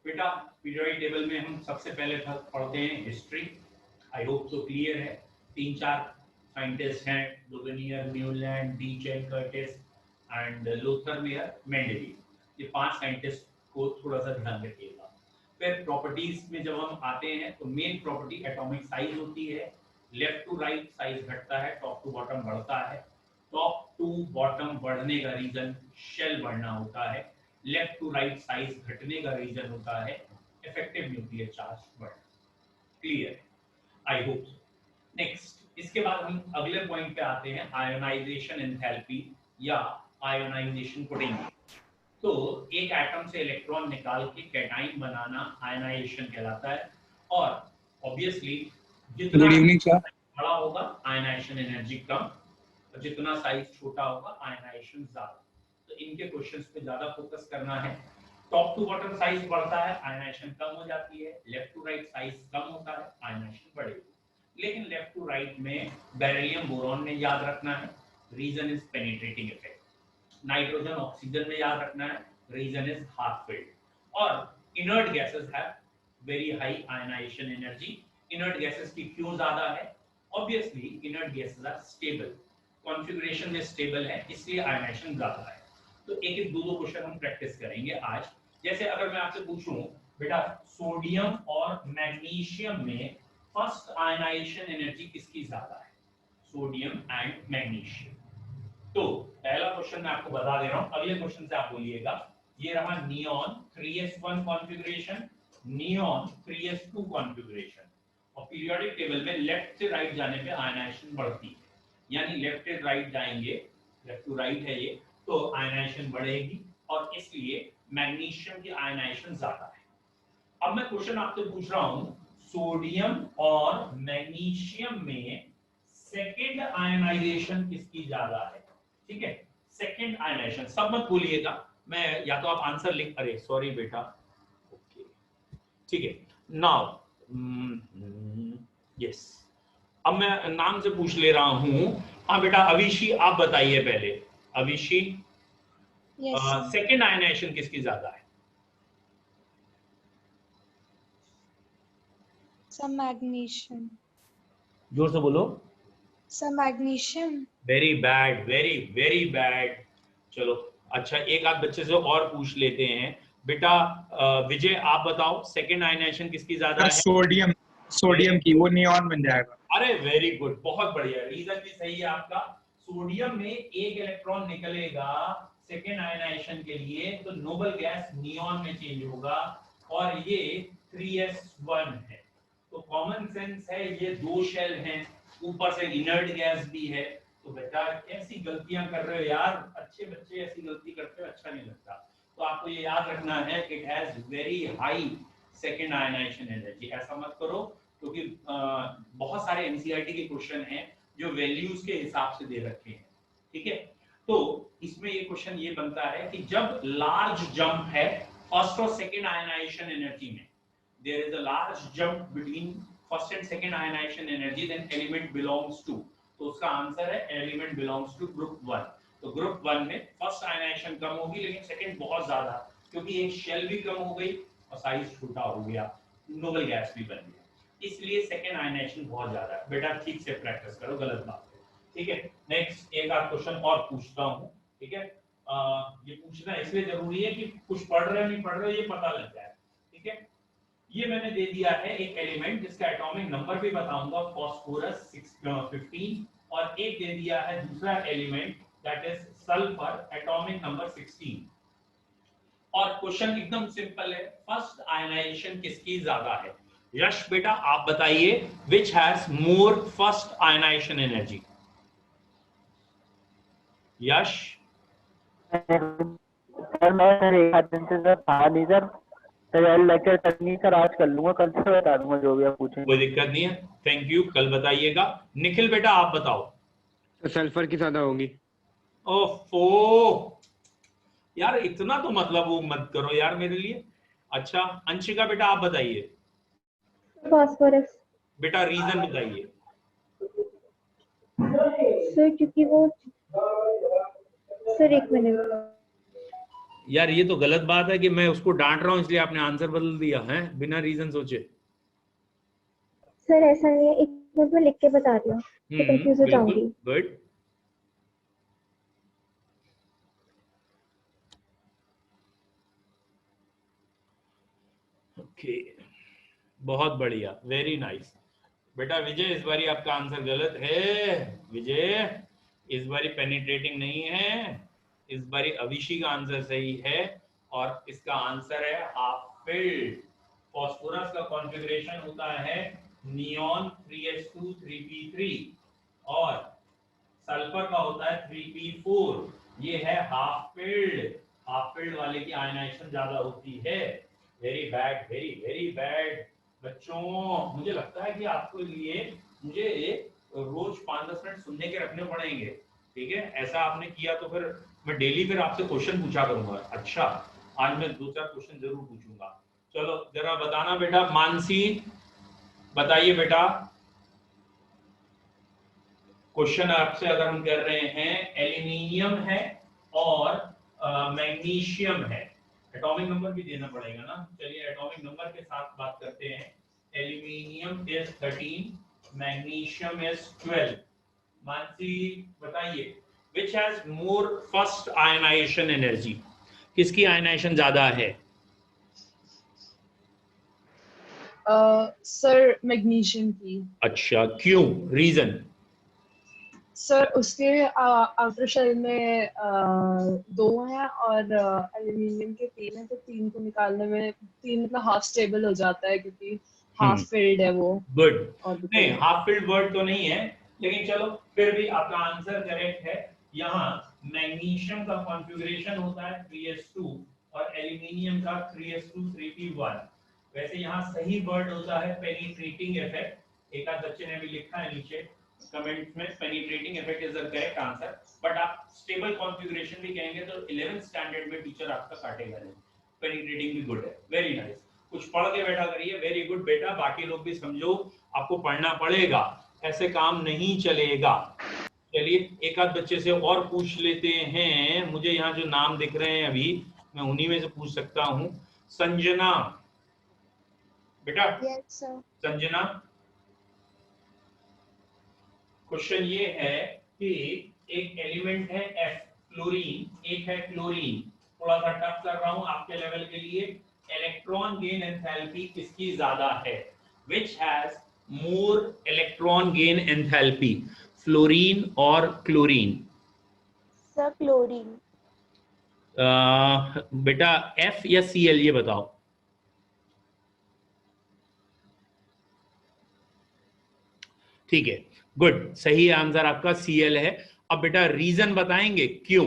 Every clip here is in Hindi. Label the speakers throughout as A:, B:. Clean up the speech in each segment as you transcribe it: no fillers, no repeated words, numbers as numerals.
A: बेटा पीरियोडिक टेबल में हम सबसे पहले पढ़ते हैं हिस्ट्री। आई होप तो क्लियर है। 3-4 साइंटिस्ट हैं, लुगनियर, न्यूलैंड, डीचेन, Curtis and Lothar Meyer, Mendeleev. ये 5 साइंटिस्ट को थोड़ा सा ध्यान रखिएगा। फिर प्रॉपर्टीज में जब हम आते हैं तो मेन प्रॉपर्टी एटॉमिक साइज होती है। लेफ्ट टू राइट साइज घटता है, टॉप टू बॉटम बढ़ता है। टॉप टू बॉटम बढ़ने का रीजन शेल बढ़ना होता है। लेफ्ट टू राइट साइज घटने का रीजन होता है इफेक्टिव न्यूक्लियर चार्ज बढ़ना। क्लियर? I hope. नेक्स्ट, इसके बाद हम अगले पॉइंट पे आते हैं, आयोनाइजेशन एंथैल्पी या आयोनाइजेशन पोटेंशियल। तो एक एटम से इलेक्ट्रॉन निकाल के कैटाइन बनाना आयनाइजेशन कहलाता है। और ऑब्वियसली जितना बड़ा होगा आयनाइजेशन एनर्जी कम, और जितना साइज छोटा होगा आयनाइजेशन ज्यादा। तो इनके क्वेश्चंस पे ज्यादा फोकस करना है। टॉप टू बॉटम साइज बढ़ता है, आयनाइजेशन कम हो जाती है। लेफ्ट टू राइट साइज कम होता है, आयनाइजेशन बढ़ेगी। लेकिन लेफ्ट टू राइट में बेरिलियम बोरॉन में याद रखना है, reason is penetrating effect. Nitrogen oxygen में याद रखना है, रीजन इज हाफ फील्ड। और inert gases have very high ionisation energy. Inert gases की क्यों ज्यादा है? Obviously inert gases are stable, configuration में स्टेबल है, इसलिए आयनाइजेशन ज्यादा है। तो एक एक दो क्वेश्चन हम प्रैक्टिस करेंगे आज। जैसे अगर मैं आपसे पूछूं बेटा सोडियम और मैग्नीशियम में फर्स्ट आयनाइजेशन एनर्जी किसकी ज्यादा है? Sodium and magnesium. तो पहला क्वेश्चन मैं आपको बता दे रहा हूं, अगले क्वेश्चन से आप बोलिएगा। ये रहा neon 3s1 configuration, neon 3s2 configuration. और पीरियोडिक टेबल में लेफ्ट से राइट जाने पे आयनाइजेशन बढ़ती है, यानी लेफ्ट से राइट जाएंगे, लेफ्ट टू राइट है ये, तो आयनाइजेशन बढ़ेगी और इसलिए मैग्नीशियम की आयनाइजेशन ज्यादा है। अब मैं क्वेश्चन आपसे पूछ रहा हूं, सोडियम और मैग्नीशियम में सेकेंड आयनाइजेशन किसकी ज्यादा है? ठीक है, सेकेंड आयनाइजेशन। सब मत भूलिएगा, मैं या तो आप आंसर लिख, अरे सॉरी बेटा, ओके ठीक है। नाउ यस, अब मैं नाम से पूछ ले रहा हूं। हाँ बेटा अविशी, आप बताइए पहले। अविशी, सेकेंड आयनाइजेशन किसकी ज्यादा है?
B: Some magnesium.
A: जोर से बोलो।
B: Some magnesium.
A: Very bad, very very bad. चलो अच्छा, एक आध बच्चे से और पूछ लेते हैं। बेटा विजय आप बताओ, सेकेंड आयनाइजेशन किसकी ज्यादा है?
C: सोडियम, सोडियम की, वो नियॉन बन जाएगा।
A: अरे वेरी गुड, बहुत बढ़िया, रीजन भी सही है आपका। सोडियम में एक इलेक्ट्रॉन निकलेगा सेकेंड आयनाइजेशन के लिए, तो नोबल गैस नियॉन में चेंज होगा, और ये 3s1 है। तो कॉमन सेंस है, ये दो शेल हैं, ऊपर से इनर्ट गैस भी है। तो बेटा ऐसी गलतियां कर रहे हो यार, अच्छे बच्चे ऐसी गलती करते हो, अच्छा नहीं लगता। तो आपको ये याद रखना है, it has very high second ionisation energy. ऐसा मत करो, क्योंकि बहुत सारे एनसीईआरटी के क्वेश्चन हैं जो वैल्यूज के हिसाब से दे रखे हैं। ठीक है, तो इसमें ये क्वेश्चन ये बनता है कि जब लार्ज जंप है फर्स्ट और सेकेंड आयनाइजेशन एनर्जी में, there is a large jump between first and second ionisation energy, then element belongs to. तो उसका आंसर है एलिमेंट बिलोंग्स टू ग्रुप 1। तो ग्रुप 1 में फर्स्ट आयनाइजेशन कम होगी, लेकिन सेकेंड बहुत ज्यादा, क्योंकि एक शेल भी कम हो गई और साइज छोटा हो गया, नोबल गैस भी बन गया, इसलिए सेकेंड आयनाइजेशन बहुत ज्यादा है। बेटा ठीक से प्रैक्टिस करो, गलत बात है। ठीक है, नेक्स्ट एक आध क्वेश्चन और पूछता हूँ। ठीक है, ये पूछना इसलिए जरूरी है कि कुछ पढ़ रहे हो नहीं पढ़ रहे हो ये पता लग जाए। ठीक है, ये मैंने दे दिया है एक एलिमेंट जिसका एटॉमिक नंबर भी बताऊंगा, फास्फोरस 15, और एक दे दिया है दूसरा element that is sulphur, atomic number 16। और क्वेश्चन एकदम सिंपल है, फर्स्ट आयनाइजेशन किसकी ज्यादा है? यश बेटा आप बताइए, which has more first ionisation energy? Yash
D: sir मैं सर एक आध दिन से सर था नहीं सर, तो लेक्चर तक नहीं सर, आज कर लूंगा, कल से बता दूंगा जो भी आप पूछेंगे।
A: कोई दिक्कत नहीं है, थैंक यू, कल बताइएगा। निखिल बेटा आप बताओ।
E: तो सल्फर की ज्यादा होगी।
A: ओफो यार, इतना तो मतलब वो मत करो यार मेरे लिए। अच्छा अंशिका बेटा आप बताइए।
F: फास्फोरस।
A: बेटा रीजन बताइए।
F: सर क्योंकि वो, सर एक मिनट,
A: यार ये तो गलत बात है कि मैं उसको डांट रहा हूँ इसलिए आपने आंसर बदल दिया है बिना रीजन सोचे।
F: सर ऐसा नहीं है, एक मिनट में लिख के बता रही हूँ तो कंफ्यूज हो
A: बिल्कुल
F: जाऊंगी।
A: गुड। ओके बहुत बढ़िया, वेरी नाइस। बेटा विजय इस बारी आपका आंसर गलत है। विजय इस बारी पेनिट्रेटिंग नहीं है, इस बारी अविशी का आंसर सही है और इसका आंसर है हाफ फिल्ड। फास्फोरस का कॉन्फ़िगरेशन होता है नियॉन 3s2 3p3 और सल्फर का होता है 3p4। ये है हाफ फिल्ड। हाफ फिल्ड वाले की आयनाइजेशन ज्यादा होती है। Very bad, very very bad. बच्चों मुझे लगता है कि आपके लिए मुझे रोज 5-10 मिनट सुनने के रखने पड़ेंगे, ठीक है? ऐसा आपने किया तो फिर मैं डेली फिर आपसे क्वेश्चन पूछा करूंगा। अच्छा आज मैं 2-4 क्वेश्चन जरूर पूछूंगा। चलो जरा बताना बेटा, मानसी बताइए बेटा, क्वेश्चन आपसे अगर हम कर रहे हैं एल्यूमिनियम है और मैग्नीशियम है, एटॉमिक नंबर भी देना पड़ेगा ना। चलिए एटॉमिक नंबर के साथ बात करते हैं। Aluminium is 13, magnesium is 12। Mansi बताइए which has more first ionisation energy, किसकी आयनाइजेशन ज्यादा है?
G: सर मैग्नीशियम की।
A: अच्छा क्यों, रीजन?
G: सर उसके आउटर शेल में 2 हैं और एल्यूमिनियम के 3 है, तो 3 को निकालने में 3 मतलब हाफ स्टेबल हो जाता है क्योंकि हाफ फिल्ड है वो।
A: गुड।
G: और
A: नहीं हाफ फिल्ड वर्ड तो नहीं है, लेकिन चलो फिर भी आपका आंसर करेक्ट है। यहाँ मैग्नीशियम का कॉन्फ़िगरेशन होता है 3s2 और एल्यूमिनियम का 3s2 3p1। वैसे यहाँ सही वर्ड होता है पेनिट्रेटिंग इफेक्ट। एक आध बच्चे ने भी लिखा है नीचे कमेंट में, penetrating effect is the correct answer. But आप स्टेबल कॉन्फ़िगरेशन भी कहेंगे तो 11th स्टैंडर्ड में टीचर आपका काटेगा नहीं। पेनिट्रेटिंग भी गुड है, वेरी नाइस। कुछ पढ़ के बैठा करिए, वेरी गुड बेटा। बाकी लोग भी समझो, आपको पढ़ना पड़ेगा, ऐसे काम नहीं चलेगा। चलिए एक आध बच्चे से और पूछ लेते हैं। मुझे यहाँ जो नाम दिख रहे हैं अभी मैं उन्हीं में से पूछ सकता हूँ। संजना बेटा।
B: Yes, sir.
A: संजना क्वेश्चन ये है कि एक एलिमेंट है F क्लोरीन, एक है क्लोरीन। थोड़ा सा टफ कर रहा हूं आपके लेवल के लिए। इलेक्ट्रॉन गेन एंथैल्पी किसकी ज्यादा है? विच has more electron gain enthalpy, fluorine और क्लोरीन?
B: Sir, chlorine.
A: बेटा F या Cl ये बताओ। ठीक है गुड, सही आंसर आपका Cl है। अब बेटा रीजन बताएंगे क्यों?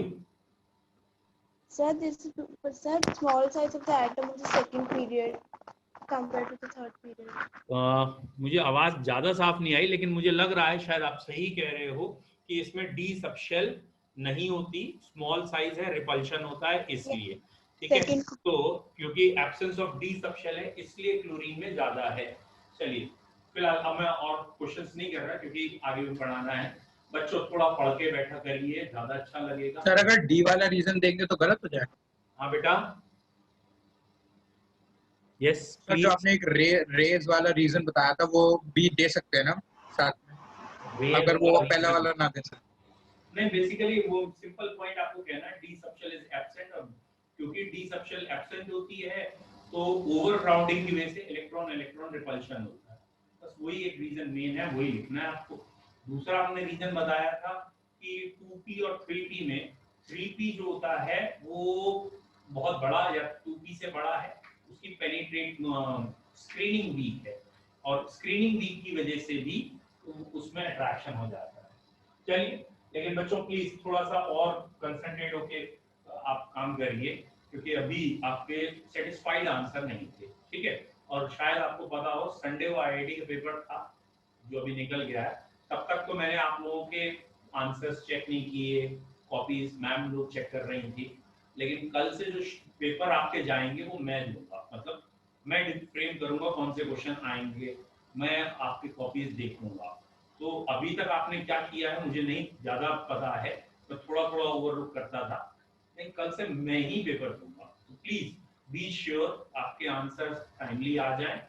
B: Sir, sir, small size of the atom in the second period compared to the third period.
A: मुझे आवाज ज्यादा साफ नहीं आई, लेकिन मुझे लग रहा है शायद आप सही कह रहे हो कि इसमें डी सबशेल नहीं होती, स्मॉल साइज है, रिपल्शन होता है इसलिए। ठीक है, तो क्योंकि एब्सेंस ऑफ डी सबशेल है इसलिए क्लोरीन में ज्यादा है। चलिए फिलहाल अब मैं और क्वेश्चंस नहीं कर रहा क्योंकि आगे भी पढ़ाना है। बच्चों थोड़ा पढ़ के बैठा करिए, ज्यादा अच्छा लगेगा।
C: सर अगर डी वाला रीजन देंगे तो गलत हो जाएगा।
A: हाँ बेटा यस
C: सर जो आपने एक रेज वाला रीजन बताया था वो भी दे सकते हैं ना साथ में, अगर वो पहला वाला ना दे सके।
A: नहीं बेसिकली वो सिंपल पॉइंट आपको कहना है डी सबशेल इज एब्सेंट, और क्योंकि डी सबशेल एब्सेंट होती है तो ओवर राउंडिंग की वजह से इलेक्ट्रॉन इलेक्ट्रॉन रिपल्शन होता है। बस वही एक रीजन मेन है, वही लिखना है आपको। दूसरा हमने रीजन बताया था कि 2p और 3p में 3p जो होता है वो बहुत बड़ा या 2p से बड़ा है, उसकी पेनिट्रेट स्क्रीनिंग वीक है और स्क्रीनिंग वीक की वजह से भी उसमें अट्रैक्शन हो जाता है। चलिए लेकिन बच्चों प्लीज थोड़ा सा और कंसंट्रेट होके आप काम करिए क्योंकि अभी आपके सेटिस्फाइड आंसर नहीं थे। ठीक है, और शायद आपको पता हो संडे को आईआईटी का पेपर था जो अभी निकल गया है, तब तक तो मैंने आप लोगों के आंसर्स चेक नहीं किए, कॉपीज मैम लोग चेक कर रही थी, लेकिन कल से जो पेपर आपके जाएंगे वो मैं लूंगा, मतलब मैं फ्रेम करूंगा कौन से क्वेश्चन आएंगे, मैं आपकी कॉपीज देखूंगा। तो अभी तक आपने क्या किया है मुझे नहीं ज्यादा पता है, तो थोड़ा थोड़ा ओवरलुक करता था, नहीं कल से मैं ही पेपर दूंगा, तो प्लीज बी श्योर आपके आंसर्स टाइमली आ जाएं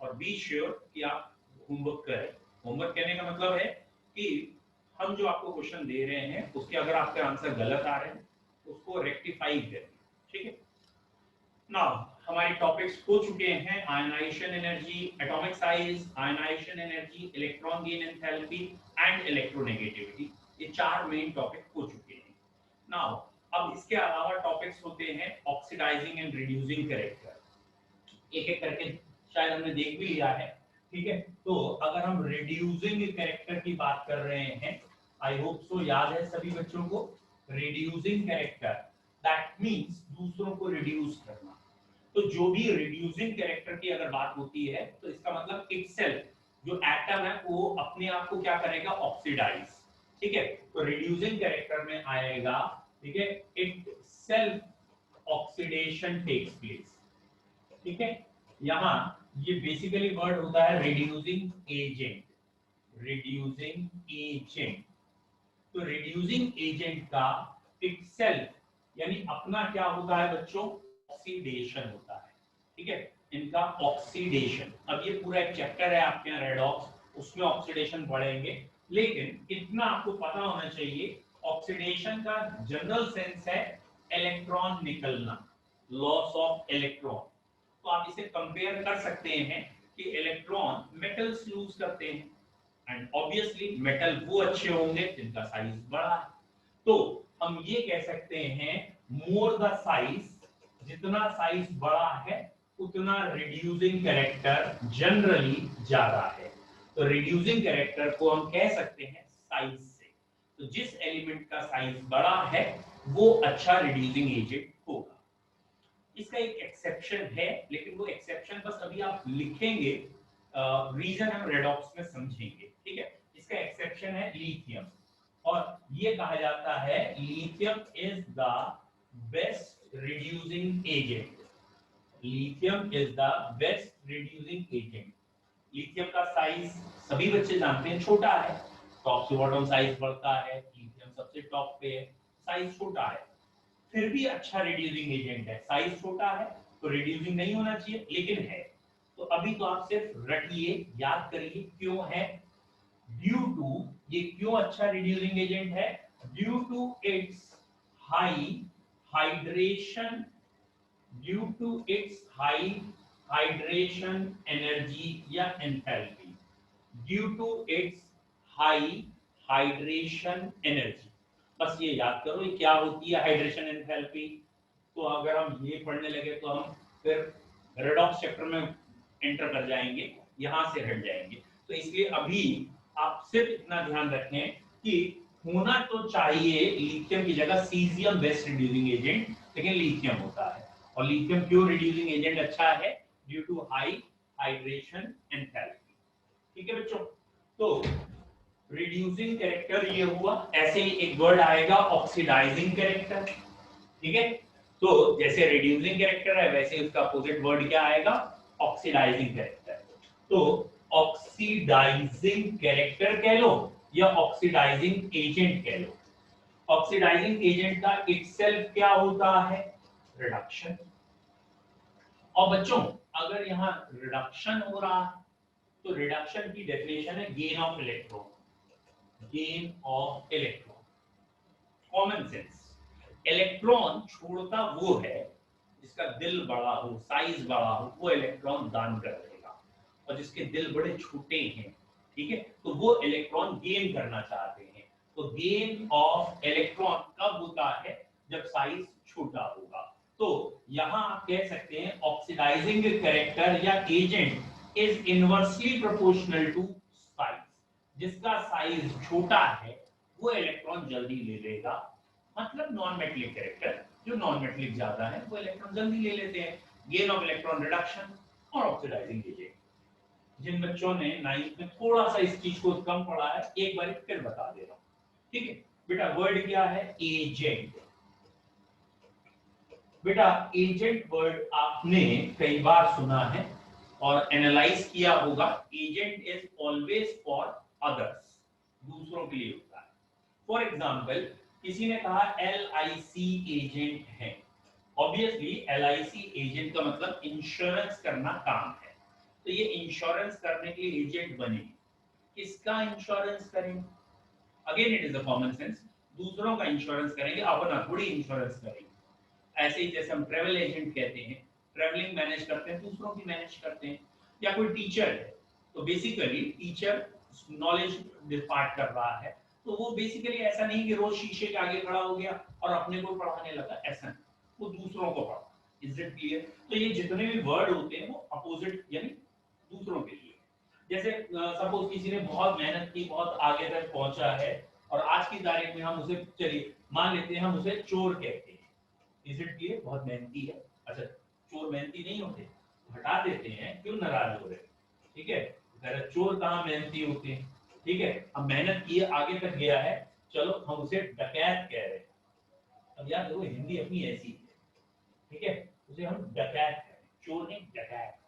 A: और बी श्योर कि आप होमवर्क करें। होमवर्क कहने का मतलब है कि हम जो आपको क्वेश्चन दे रहे हैं उसके अगर आपके आंसर गलत आ रहे हैं उसको रेक्टिफाई करें, ठीक है। नाउ हमारे टॉपिक्स हो चुके हैं ionisation energy, atomic size, ionisation energy, electron gain enthalpy and electronegativity. ये 4 मेन टॉपिक हो चुके हैं। नाउ अब इसके अलावा टॉपिक्स होते हैं ऑक्सीडाइजिंग एंड रिड्यूसिंग कैरेक्टर, एक एक करके शायद हमने देख भी लिया है, ठीक है। तो अगर हम रिड्यूसिंग कैरेक्टर की बात कर रहे हैं, आई होप सो याद है सभी बच्चों को, रिड्यूसिंग कैरेक्टर दैट मींस दूसरों को रिड्यूस करना। तो जो भी रिड्यूसिंग कैरेक्टर की अगर बात होती है तो इसका मतलब इटसेल्फ जो एटम है वो अपने आप को क्या करेगा, ऑक्सीडाइज, ठीक है। तो रिड्यूसिंग कैरेक्टर में आएगा, ठीक है, itself oxidation takes place, ठीक है। यहां ये बेसिकली वर्ड होता है रिड्यूसिंग एजेंट, रिड्यूसिंग एजेंट। तो रिड्यूसिंग एजेंट का इटसेल्फ यानी अपना क्या होता है बच्चों, ऑक्सीडेशन होता है, ठीक है, इनका ऑक्सीडेशन। अब ये पूरा एक चैप्टर है आपके यहाँ रेडॉक्स, उसमें ऑक्सीडेशन पढ़ेंगे, लेकिन इतना आपको पता होना चाहिए ऑक्सीडेशन का जनरल सेंस है इलेक्ट्रॉन निकलना, लॉस ऑफ इलेक्ट्रॉन। तो आप इसे कंपेयर कर सकते हैं कि इलेक्ट्रॉन मेटल्स लूज करते हैं एंड ऑब्वियसली मेटल वो अच्छे होंगे जिनका साइज बड़ा है। तो हम ये कह सकते हैं मोर द साइज, जितना साइज बड़ा है उतना रिड्यूसिंग कैरेक्टर जनरली ज्यादा है। तो रिड्यूसिंग कैरेक्टर को हम कह सकते हैं साइज से। तो जिस एलिमेंट का साइज बड़ा है वो अच्छा रिड्यूसिंग एजेंट होगा। इसका एक एक्सेप्शन है, लेकिन वो एक्सेप्शन बस अभी आप लिखेंगे, रीजन हम रेडॉक्स में समझेंगे, ठीक है। इसका एक्सेप्शन है लिथियम, और ये कहा जाता है lithium is the best reducing agent, lithium is the best reducing agent. Lithium का साइज सभी बच्चे जानते हैं छोटा है, टॉप से बॉटम साइज बढ़ता है, लिथियम सबसे टॉप पे है, साइज छोटा है, फिर भी अच्छा रिड्यूसिंग एजेंट है। साइज छोटा है तो रिड्यूसिंग नहीं होना चाहिए, लेकिन है। तो अभी तो आप सिर्फ रटिए, याद करिए क्यों है, ड्यू टू, ये क्यों अच्छा रिड्यूसिंग एजेंट है, due to its high hydration, due to its high hydration energy या enthalpy, due to its high hydration energy. बस ये याद करो ये क्या होती है हाइड्रेशन एंथैल्पी। तो अगर हम ये पढ़ने लगे तो हम फिर रेडॉक्स चैप्टर में एंटर कर जाएंगे, यहां से हट जाएंगे। तो इसलिए अभी आप सिर्फ इतना ध्यान रखें कि होना तो चाहिए लिथियम की जगह सीजियम बेस्ट रिड्यूसिंग एजेंट, लेकिन लिथियम होता है। और लिथियम क्यों रिड्यूसिंग एजेंट अच्छा है, due to high hydration enthalpy, ठीक है बच्चों। तो रिड्यूसिंग कैरेक्टर ये हुआ। ऐसे ही एक वर्ड आएगा ऑक्सीडाइजिंग कैरेक्टर, ठीक है। तो जैसे रिड्यूसिंग कैरेक्टर है वैसे उसका अपोजिट वर्ड क्या आएगा, ऑक्सीडाइजिंग कैरेक्टर। तो ऑक्सीडाइजिंग कैरेक्टर कह लो या ऑक्सीडाइजिंग एजेंट कह लो। ऑक्सीडाइजिंग एजेंट का इटसेल्फ क्या होता है, रिडक्शन। और बच्चों अगर यहाँ रिडक्शन हो रहा है तो रिडक्शन की डेफिनेशन है gain of electron, gain of electron. Common sense, electron छोड़ता वो है जिसका दिल बड़ा हो, साइज बड़ा हो, वो इलेक्ट्रॉन दान कर देगा। और जिसके दिल बड़े छोटे हैं, ठीक है, तो वो इलेक्ट्रॉन गेन करना चाहते हैं। तो गेन ऑफ इलेक्ट्रॉन कब होता है, जब साइज छोटा होगा। तो यहां आप कह सकते हैं ऑक्सीडाइजिंग कैरेक्टर या agent is inversely proportional to size. जिसका साइज छोटा है वो इलेक्ट्रॉन जल्दी ले लेगा, मतलब नॉन मेटलिक कैरेक्टर, जो नॉन मेटलिक ज्यादा है वो इलेक्ट्रॉन जल्दी ले लेते हैं। गेन ऑफ इलेक्ट्रॉन रिडक्शन और ऑक्सीडाइजिंग एजेंट। जिन बच्चों ने 9th में थोड़ा सा इस चीज को कम पढ़ा है एक बार फिर बता दे रहा हूं, ठीक है बेटा। वर्ड क्या है, एजेंट। बेटा एजेंट वर्ड आपने कई बार सुना है और एनालाइज किया होगा। Agent is always for others, दूसरों के लिए होता है। फॉर एग्जांपल किसी ने कहा LIC एजेंट है। ऑब्वियसली LIC एजेंट का मतलब इंश्योरेंस करना काम है, तो ये इंश्योरेंस करने के लिए एजेंट बने। किसका इंश्योरेंस करेंगे? Again it is a common sense, दूसरों का इंश्योरेंस करेंगे, अपना थोड़ी इंश्योरेंस करेंगे। ऐसे ही जैसे हम ट्रैवल एजेंट कहते हैं, ट्रैवलिंग मैनेज करते हैं, दूसरों की मैनेज करते हैं। या कोई टीचर है, तो बेसिकली टीचर नॉलेज डिपार्ट कर रहा है, तो वो बेसिकली ऐसा नहीं कि रोज शीशे के आगे खड़ा हो गया और अपने को पढ़ाने लगा, ऐसा नहीं, वो दूसरों को पढ़ा। Is it clear? तो ये जितने भी वर्ड होते हैं वो अपोजिट यानी दूसरों के लिए। जैसे सपोज किसी ने बहुत मेहनत की, बहुत आगे तक पहुंचा है, और आज की तारीख में हम उसे, चलिए मान लेते हैं हम उसे चोर कहते हैं। Is it clear? बहुत मेहनती है। अच्छा, चोर मेहनती नहीं होते, हटा देते हैं, क्यों नाराज हो रहे? ठीक है, चोर कहाँ मेहनती होते हैं? ठीक है, अब मेहनत की, आगे तक गया है, चलो हम उसे डकैत कह रहे हैं। अब यार देखो हिंदी अपनी ऐसी है, ठीक है, उसे हम डकैत कह रहे हैं, चोर नहीं, डकैत।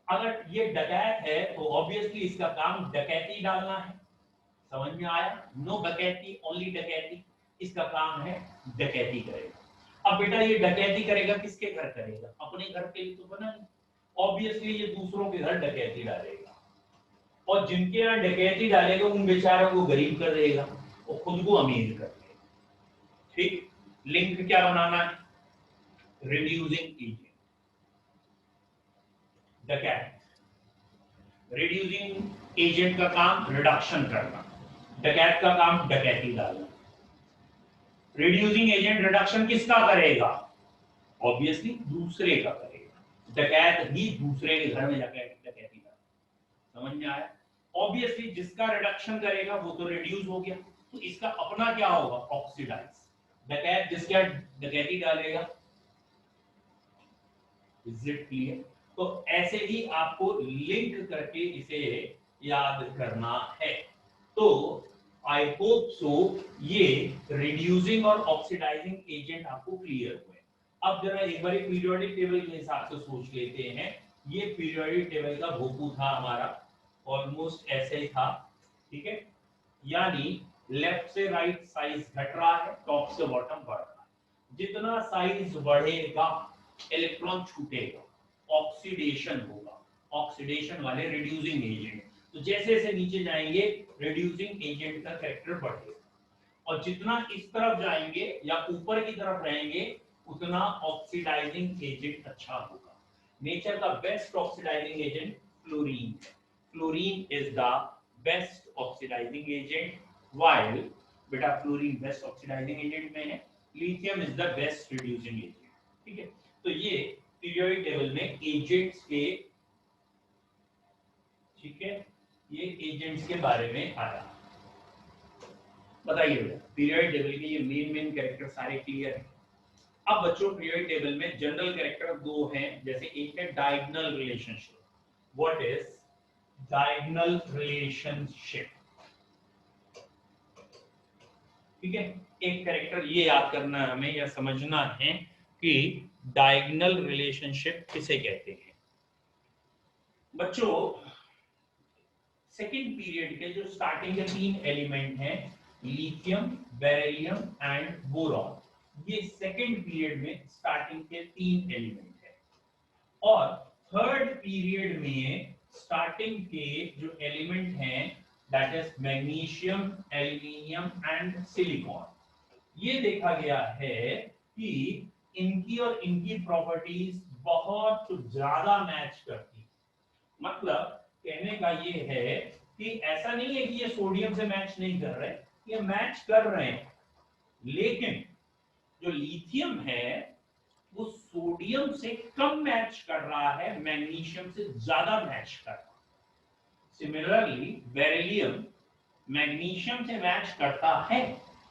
A: अगर ये डकैत है तो ऑब्वियसली इसका काम डकैती डालना है। समझ में आया? नो डकैती, ओनली डकैती, इसका काम है डकैती करेगा। अब बेटा ये डकैती करेगा, किसके घर करेगा? अपने घर के लिए तो बना नहीं, ऑब्वियसली ये दूसरों के घर डकैती डालेगा, और जिनके यहाँ डकैती डालेगा उन बेचारों को गरीब कर देगा और खुद को अमीर कर देगा। ठीक, लिंक क्या बनाना है? रिड्यूसिंग एजेंट, डकैत। रिड्यूसिंग एजेंट का काम रिडक्शन करना, डकैत का काम डकैती डालना। रिड्यूसिंग एजेंट रिडक्शन किसका करेगा? ऑब्वियसली दूसरे का करेगा। डकैत ही दूसरे के घर में डकैती डालेगा। समझ में आया? ऑब्वियसली जिसका रिडक्शन करेगा वो तो रिड्यूस हो गया, तो इसका अपना क्या होगा? ऑक्सीडाइज। डकैत जिसका डकैती डालेगा। Is it clear? तो ऐसे ही आपको लिंक करके इसे याद करना है। तो आई होप सो ये रिड्यूसिंग और ऑक्सीडाइजिंग एजेंट आपको क्लियर हुए। अब जरा एक बार पीरियोडिक टेबल के हिसाब से सोच लेते हैं। ये पीरियोडिक टेबल का भोपू था हमारा, ऑलमोस्ट ऐसे ही था, ठीक है, यानी लेफ्ट से राइट साइज घट रहा है, टॉप से बॉटम बढ़ रहा है। जितना साइज बढ़ेगा इलेक्ट्रॉन छूटेगा, ऑक्सीडेशन होगा, ऑक्सीडेशन वाले रिड्यूसिंग एजेंट। तो जैसे जैसे नीचे जाएंगे रिड्यूसिंग एजेंट का कैरेक्टर बढ़ेगा, और जितना इस तरफ जाएंगे या ऊपर की तरफ रहेंगे उतना ऑक्सीडाइजिंग एजेंट अच्छा होगा। नेचर का बेस्ट ऑक्सीडाइजिंग एजेंट फ्लोरीन है। Fluorine is the best oxidising agent, while बेटा फ्लोरीन बेस्ट ऑक्सीडाइजिंग एजेंट में है, lithium is the best reducing agent. ठीक है, तो ये पीरियोडिक टेबल में एजेंट्स के, ठीक है, ये एजेंट्स के बारे में आया। बताइए पीरियोडिक टेबल के ये मेन कैरेक्टर सारे क्लियर हैं। अब बच्चों पीरियोडिक टेबल में जनरल कैरेक्टर दो हैं, जैसे एक है diagonal relationship. What is diagonal relationship? ठीक है, एक कैरेक्टर ये याद करना है हमें या समझना है कि डायगोनल रिलेशनशिप किसे कहते हैं। बच्चों सेकेंड पीरियड के जो स्टार्टिंग के तीन एलिमेंट हैं, लिथियम, बेरिलियम एंड बोरॉन, ये सेकेंड पीरियड में स्टार्टिंग के तीन एलिमेंट हैं। और थर्ड पीरियड में स्टार्टिंग के जो एलिमेंट हैं that is magnesium, aluminium and silicon. ये देखा गया है कि इनकी और इनकी प्रॉपर्टीज बहुत ज्यादा मैच करती। मतलब कहने का ये है कि ऐसा नहीं है कि ये सोडियम से मैच नहीं कर रहे, ये मैच कर रहे हैं, लेकिन जो लिथियम है वो सोडियम से कम मैच कर रहा है, मैग्नीशियम से ज्यादा मैच कर रहा है। सिमिलरली बेरिलियम मैग्नीशियम से मैच करता है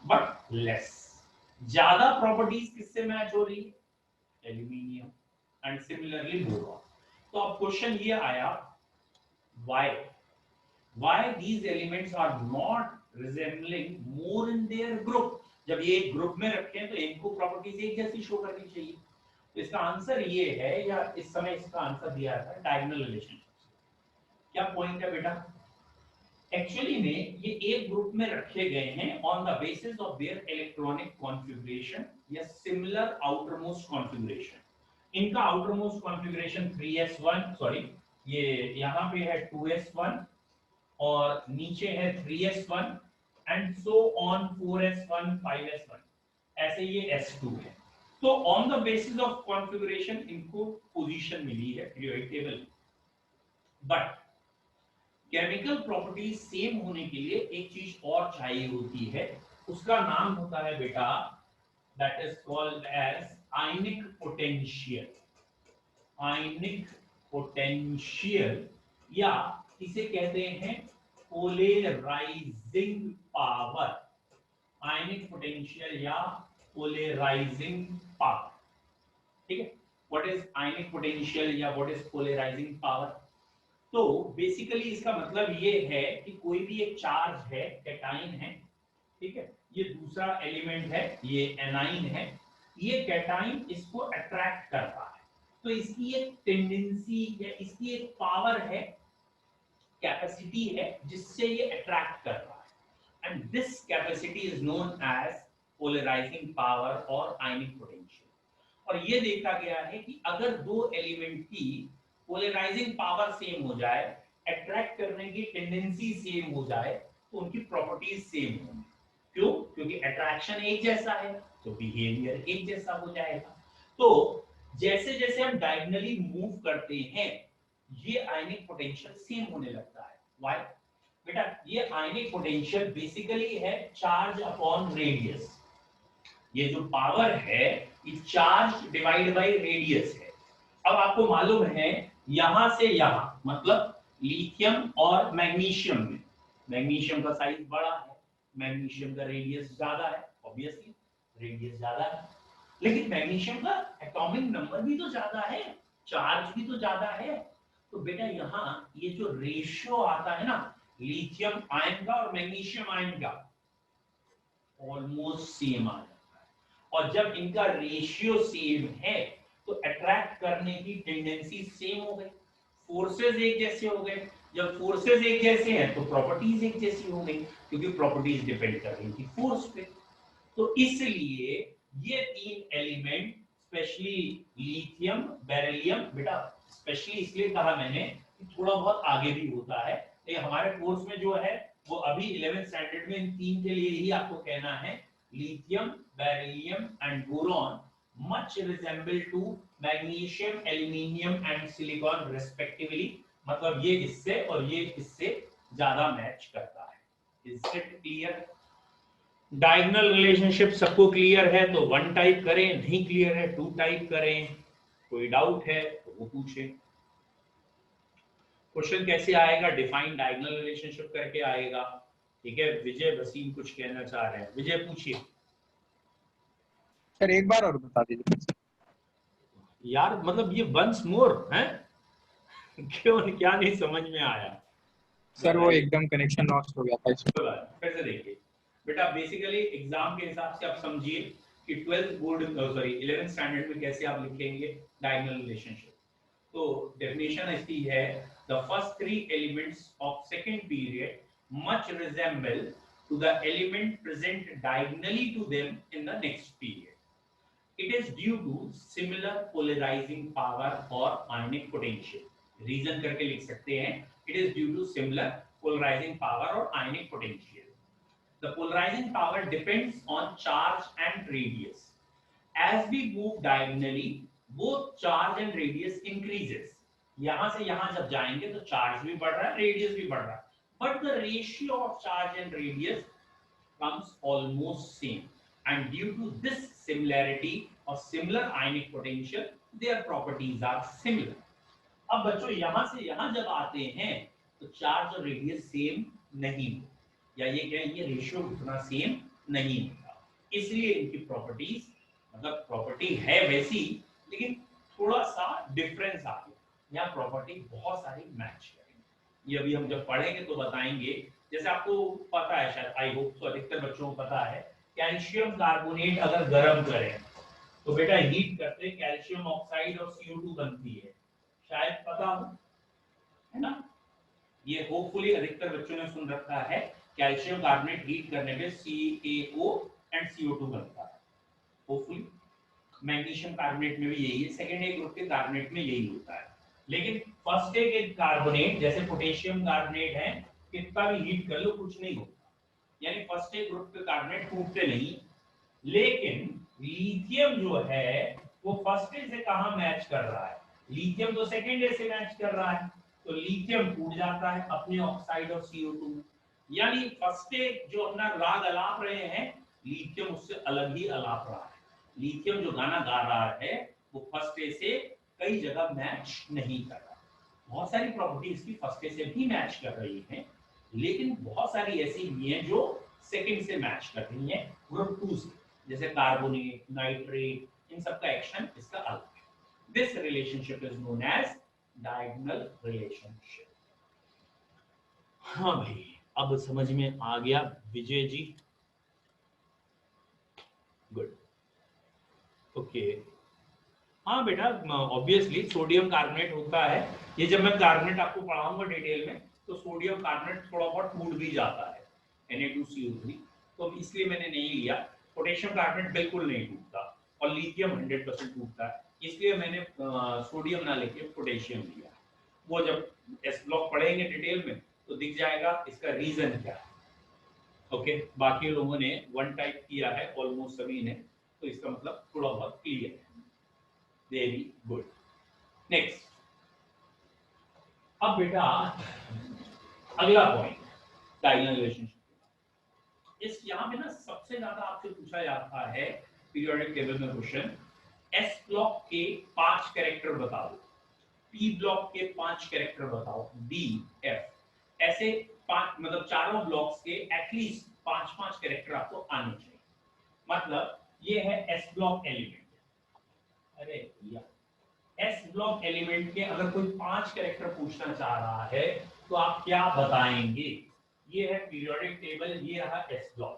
A: बट लेस। ज्यादा प्रॉपर्टीज किससे मैच हो रही है? Aluminium and similarly boron. तो अब क्वेश्चन ये आया, why these elements are not resembling more in their group? जब ये एक ग्रुप में रखे हैं तो इनको प्रॉपर्टीज एक जैसी शो करनी चाहिए। तो इसका आंसर ये है, या इस समय इसका आंसर दिया था डायगोनल रिलेशनशिप। क्या पॉइंट है बेटा? एक्चुअली में ये एक ग्रुप में रखे गए हैं on the basis of their electronic configuration या सिमिलर आउटरमोस्ट कॉन्फ़िगरेशन। इनका आउटरमोस्ट कॉन्फ़िगरेशन 3s1 सॉरी ये यहाँ पे है 2s1 और नीचे है 3s1 and so on 4s1 5s1 ऐसे ये s2 है। तो on the basis of configuration इनको पोजीशन मिली है periodic table, but chemical properties same होने के लिए एक चीज और चाहिए होती है, उसका नाम होता है बेटा that is called as ionic potential. Ionic potential या इसे कहते हैं पोलराइजिंग पावर। आयनिक पोटेंशियल या पोलराइजिंग पावर, ठीक है। व्हाट इज आयनिक पोटेंशियल या व्हाट इज पोलराइजिंग पावर? तो बेसिकली इसका मतलब ये है कि कोई भी एक चार्ज है, कैटाइन है, ठीक है, ये दूसरा एलिमेंट है, ये एनाइन है, ये कैटाइन इसको अट्रैक्ट करता है। तो इसकी एक टेंडेंसी या इसकी एक पावर है, कैपेसिटी है जिससे ये अट्रैक्ट कर रहा है, and this capacity is known as polarising power और आयनिक पोटेंशियल। और ये देखा गया है कि अगर दो एलिमेंट की पोलराइजिंग पावर सेम हो जाए, अट्रैक्ट करने की टेंडेंसी सेम हो जाए, तो उनकी प्रॉपर्टीज सेम होंगी। क्यों? क्योंकि अट्रैक्शन एक जैसा है तो बिहेवियर एक जैसा हो जाएगा। तो जैसे जैसे हम डायगोनली मूव करते हैं ये आयनिक पोटेंशियल सेम होने लगता है। व्हाई? बेटा ये आयनिक पोटेंशियल बेसिकली है चार्ज अपॉन रेडियस। ये जो पावर है ये चार्ज डिवाइड बाय रेडियस है। अब आपको मालूम है यहां से यहां मतलब लिथियम और मैग्नीशियम में, मैग्नीशियम का साइज बड़ा है, मैग्नीशियम का रेडियस ज्यादा है, ऑब्वियसली रेडियस ज्यादा है, लेकिन मैग्नीशियम का एटॉमिक नंबर भी तो ज्यादा है, चार्ज भी तो ज्यादा है। तो बेटा यहाँ ये जो रेशियो आता है ना लिथियम आयन का और मैग्नीशियम आयन का, ऑलमोस्ट सेम आ जाता है। और जब इनका रेशियो सेम है तो अट्रैक्ट करने की टेंडेंसी सेम हो गई, फोर्सेस एक जैसे हो गए। जब फोर्सेस एक जैसे हैं तो प्रॉपर्टीज एक जैसी हो गई, क्योंकि प्रॉपर्टीज डिपेंड कर रही थी फोर्स पे। तो इसलिए ये तीन एलिमेंट स्पेशली लिथियम, बेरिलियम, बेटा स्पेशली इसलिए कहा मैंने कि थोड़ा बहुत आगे भी होता है, ये हमारे कोर्स में जो है वो अभी 11th स्टैंडर्ड में इन तीन के लिए ही आपको कहना है lithium, beryllium and boron much resemble to magnesium, aluminium and silicon respectively। मतलब ये इससे और ये इससे ज्यादा मैच करता है। Is it clear? Diagonal relationship सबको क्लियर है तो 1 टाइप करें, नहीं क्लियर है 2 टाइप करें, कोई डाउट है तो वो पूछे। क्वेश्चन कैसे आएगा? डिफाइन डायगोनल रिलेशनशिप करके आएगा, ठीक है। विजय वसीम कुछ कहना चाह रहे हैं, विजय पूछिए।
C: सर एक बार और बता दीजिए
A: यार मतलब ये वंस मोर है क्यों, क्या नहीं समझ में आया?
C: सर वो एकदम कनेक्शन लॉस्ट हो गया था इसमें।
A: फिर से देखिए बेटा, बेसिकली एग्जाम के हिसाब से आप समझिए कि 12th board sorry 11th standard में कैसे आप लिखेंगे डायगोनल रिलेशनशिप। तो डेफिनेशन ऐसी है, the first 3 elements of second period much resemble to the element present diagonally to them in the next period. It is due to similar polarizing power or ionic potential. Reason करके लिख सकते हैं, it is due to similar polarizing power or ionic potential. The polarizing power depends on charge and radius. As we move diagonally, both charge and radius increases. यहाँ से यहाँ जब जाएंगे तो charge भी बढ़ रहा है, radius भी बढ़ रहा है, but the ratio of charge and radius comes almost same. And due to this similarity or similar ionic potential, their properties are similar. अब बच्चों यहाँ से यहाँ जब आते हैं तो चार्ज और रेडियस सेम नहीं हो, या ये क्या ये रेशियो उतना सेम नहीं होता, इसलिए इनकी प्रॉपर्टीज मतलब प्रॉपर्टी है वैसी लेकिन थोड़ा सा डिफरेंस आ गया, यहाँ प्रॉपर्टी बहुत सारी मैच करेंगे। ये अभी हम जब पढ़ेंगे तो बताएंगे। जैसे आपको पता है शायद, आई होप तो अधिकतर बच्चों को पता है, कैल्शियम कार्बोनेट अगर गर्म करें तो बेटा हीट करते कैल्शियम ऑक्साइड और CO2 बनती है, शायद पता हो, है ना। ये होपफुली अधिकतर बच्चों ने सुन रखा है, कैल्शियम कार्बोनेट हीट करने पे CaO एंड CO2 बनता है। होपफुली मैग्नीशियम कार्बोनेट में भी यही है, सेकेंड ए ग्रुप के कार्बोनेट में यही होता है। लेकिन फर्स्ट ए के कार्बोनेट जैसे पोटेशियम कार्बोनेट है, कितना भी हीट कर लो कुछ नहीं होता, यानी फर्स्ट ए ग्रुप के कार्बोनेट टूटते नहीं। लेकिन लिथियम जो है वो फर्स्ट ए से कहां मैच कर रहा है, लिथियम तो सेकेंड ए से मैच कर रहा है, तो लिथियम टूट जाता है अपने ऑक्साइड और CO2, यानी फर्स्ट ए जो अपना राग अलाप रहे हैं, लिथियम उससे अलग ही अलाप रहा है। लिथियम जो गाना गा रहा है वो फर्स्ट ए से कई जगह मैच नहीं कर रहा। बहुत सारी प्रॉपर्टीज की फर्स्ट ए से भी मैच कर रही हैं, लेकिन बहुत सारी ऐसी भी हैं जो सेकंड से मैच कर रही हैं ग्रुप 2 से, जैसे कार्बोनेट, नाइट्रेट, इन सब का एक्शन इसका अलग है। This relationship is known as diagonal relationship. हाँ भाई, अब समझ में आ गया विजय जी? Good, okay. हाँ बेटा, ऑब्वियसली सोडियम कार्बोनेट होता है, ये जब मैं कार्बोनेट आपको पढ़ाऊंगा डिटेल में, तो सोडियम कार्बोनेट थोड़ा बहुत टूट भी जाता है, Na2CO3, तो इसलिए मैंने नहीं लिया। पोटेशियम कार्बोनेट बिल्कुल नहीं टूटता, और लिथियम 100% टूटता है, इसलिए मैंने सोडियम ना लेके पोटेशियम लिया। वो जब एस ब्लॉक पढ़ेंगे डिटेल में तो दिख जाएगा इसका रीजन क्या है। ओके, बाकी लोगों ने वन टाइप किया है ऑलमोस्ट सभी ने, तो इसका मतलब थोड़ा बहुत क्लियर है। Very good. नेक्स्ट, अब बेटा अगला पॉइंट डायगोनल रिलेशनशिप। इस यहाँ पे ना सबसे ज्यादा आपसे पूछा जाता है पीरियोडिक टेबल में क्वेश्चन, एस ब्लॉक के 5 कैरेक्टर बताओ, पी ब्लॉक के 5 कैरेक्टर बताओ, डी एफ, ऐसे 5 मतलब चारों ब्लॉक्स के एटलीस्ट 5-5 कैरेक्टर आपको आने चाहिए। मतलब ये है एस ब्लॉक एलिमेंट, अरे भैया एस ब्लॉक एलिमेंट के अगर कोई 5 कैरेक्टर पूछना चाह रहा है तो आप क्या बताएंगे? ये है पीरियोडिक टेबल, ये रहा एस ब्लॉक।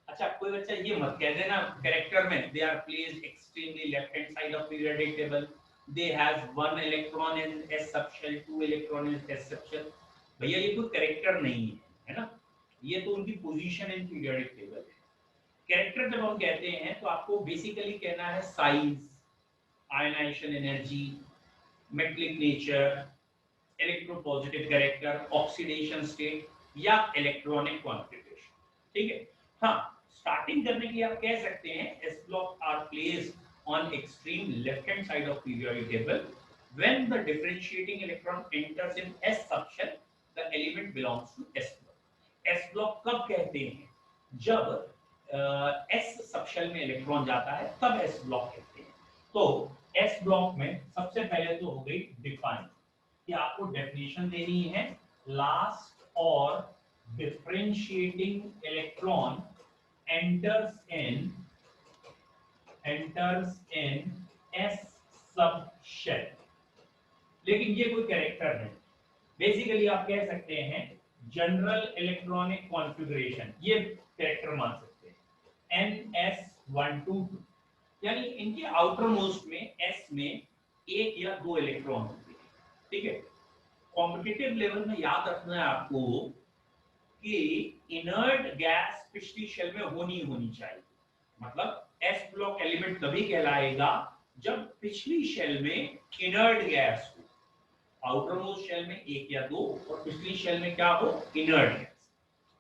A: अच्छा, कोई बच्चा ये मत कह देना कैरेक्टर में they are placed extremely left hand side of periodic table, they have 1 electron in s subshell, 2 electron in s subshell. भैया ये कोई कैरेक्टर नहीं है ना, ये तो उनकी पोजीशन इन पीरियोडिक टेबल है। कैरेक्टर जब हम कहते हैं तो आपको बेसिकली कहना है size, ionisation energy, metallic nature, electropositive character, oxidation state या इलेक्ट्रॉनिक कॉन्फ़िगरेशन। ठीक है, हाँ, स्टार्टिंग करने के लिए आप कह सकते हैं s block are placed on extreme left hand side of periodic table when the differentiating electron enters in s subshell the element belongs to s block. S block कब कहते हैं? जब एस सबशेल में इलेक्ट्रॉन जाता है तब एस ब्लॉक कहते हैं। तो एस ब्लॉक में सबसे पहले तो हो गई डिफाइन, कि आपको डेफिनेशन देनी है, लास्ट और differentiating electron enters in s subshell. लेकिन ये कोई कैरेक्टर नहीं, बेसिकली आप कह सकते हैं जनरल इलेक्ट्रॉनिक कॉन्फ़िगरेशन, ये कैरेक्टर मान सकते हैं। NS122, यानी इनके आउटर मोस्ट में S में 1 या 2 इलेक्ट्रॉन होते हैं। ठीक है, कॉम्पिटिटिव लेवल में याद रखना है आपको कि इनर्ट गैस पिछली शेल में होनी चाहिए। मतलब एस ब्लॉक एलिमेंट तभी कहलाएगा जब पिछली शेल में इनर्ट गैस हो, आउटर मोस्ट शेल में 1 या 2 और पिछली शेल में क्या हो, इनर्ट गैस।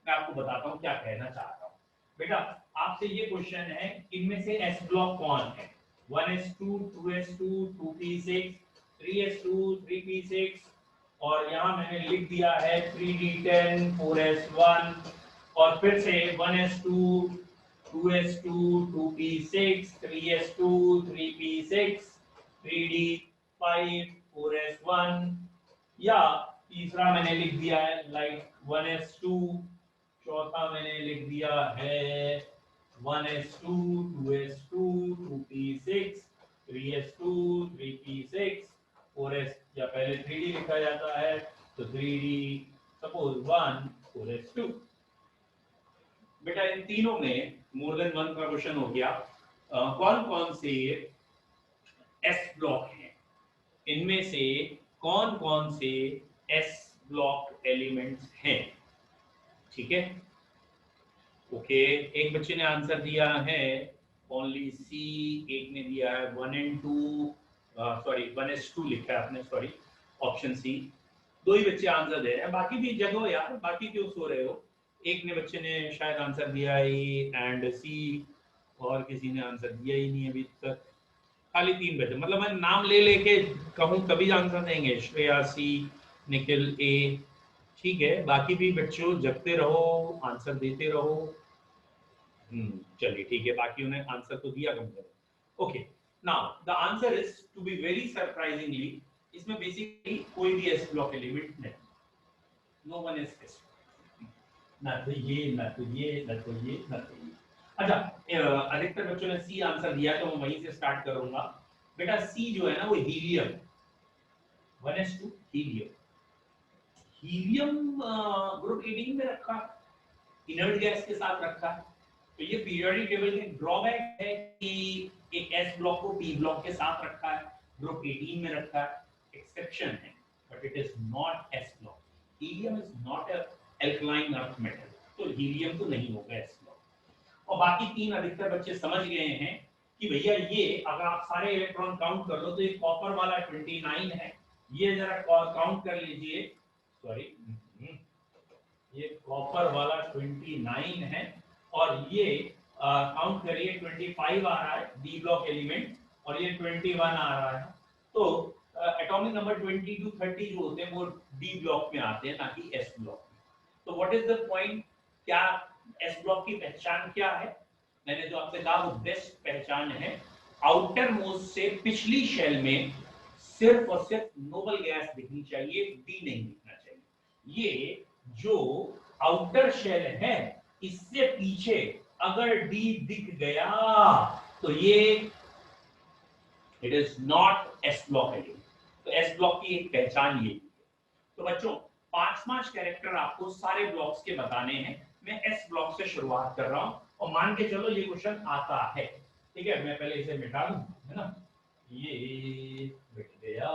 A: मैं आपको बताता हूँ क्या कहना चाहता हूँ। बेटा आपसे ये क्वेश्चन है, इनमें से एस ब्लॉक कौन है? 1s2, 2s2, 2p6, 3s2, 3p6, और यहाँ मैंने लिख दिया है 3d10, 4s1, और फिर से 1s2, 2s2, 2p6, 3s2, 3p6, 3d5, 4s1, या तीसरा मैंने लिख दिया है लाइक 1s2, चौथा मैंने लिख दिया है 1s2, 2s2, 2p6, 3s2, 3p6, 4s, या पहले 3d लिखा जाता है तो 3d, सपोज 1, 4s2। बेटा इन तीनों में मोर देन 1 का क्वेश्चन हो गया, कौन कौन से एस ब्लॉक हैं? इनमें से कौन कौन से एस ब्लॉक एलिमेंट्स हैं। ठीक है, ओके। एक बच्चे ने आंसर दिया है ओनली सी, एक ने दिया है 1 and 2, सॉरी 1s2 लिखा है आपने, सॉरी ऑप्शन सी। दो ही बच्चे आंसर दे रहे हैं, बाकी भी जगो यार, बाकी क्यों सो रहे हो। एक ने बच्चे ने शायद आंसर दिया ए एंड सी, और किसी ने आंसर दिया ही नहीं अभी तक। खाली 3 बच्चे, मतलब मैं नाम ले लेके कहूँ तभी आंसर देंगे। श्रेया सी, निखिल ए, ठीक है। बाकी भी बच्चों जगते रहो, आंसर देते रहो। चलिए ठीक है, बाकी उन्हें आंसर तो दिया कम करो। Okay, now the answer is to be very surprisingly, इसमें बेसिकली कोई भी एस ब्लॉक एलिमेंट नहीं, नो वन इज एस, ना तो ये, ना तो ये, ना तो ये, ना तो ये। अच्छा, अधिकतर बच्चों ने सी आंसर दिया तो मैं वहीं से स्टार्ट करूंगा। बेटा सी जो है ना वो helium, 1s2 helium. Helium group 18 में रखा, इनर्ट गैस के साथ रखा है। तो ये पीरियोडिक टेबल का ड्रॉबैक है कि एक एस ब्लॉक को पी ब्लॉक के साथ रखा है, ग्रुप 18 में रखा है, एक्सेप्शन है, but it is not S block. Helium is not a alkaline earth metal, तो हीलियम तो नहीं होगा एस ब्लॉक। और बाकी 3 अधिकतर बच्चे समझ गए हैं कि भैया ये अगर आप सारे इलेक्ट्रॉन काउंट कर लो तो ये कॉपर वाला 29 है, ये जरा काउंट कर लीजिए, सॉरी ये कॉपर वाला 29 है, और ये काउंट करिए 25 आ रहा है डी ब्लॉक एलिमेंट, और ये 21 आ रहा है। तो एटॉमिक नंबर 22 30 जो होते हैं वो डी ब्लॉक में आते हैं, ना कि एस ब्लॉक में। तो व्हाट इज द पॉइंट, क्या एस ब्लॉक की पहचान क्या है? मैंने जो आपसे कहा वो बेस्ट पहचान है, आउटर मोस्ट से पिछली शेल में सिर्फ और सिर्फ नोबल गैस दिखनी चाहिए, डी नहीं दिखना चाहिए। ये जो आउटर शेल है इससे पीछे अगर डी दिख गया तो ये it is not S block element. तो एस ब्लॉक की एक पहचान ये है। तो बच्चों 5 कैरेक्टर आपको सारे ब्लॉक्स के बताने हैं। मैं एस ब्लॉक से शुरुआत कर रहा हूं और मान के चलो ये क्वेश्चन आता है, ठीक है। मैं पहले इसे मिटा दूं, है ना, ये मिट गया,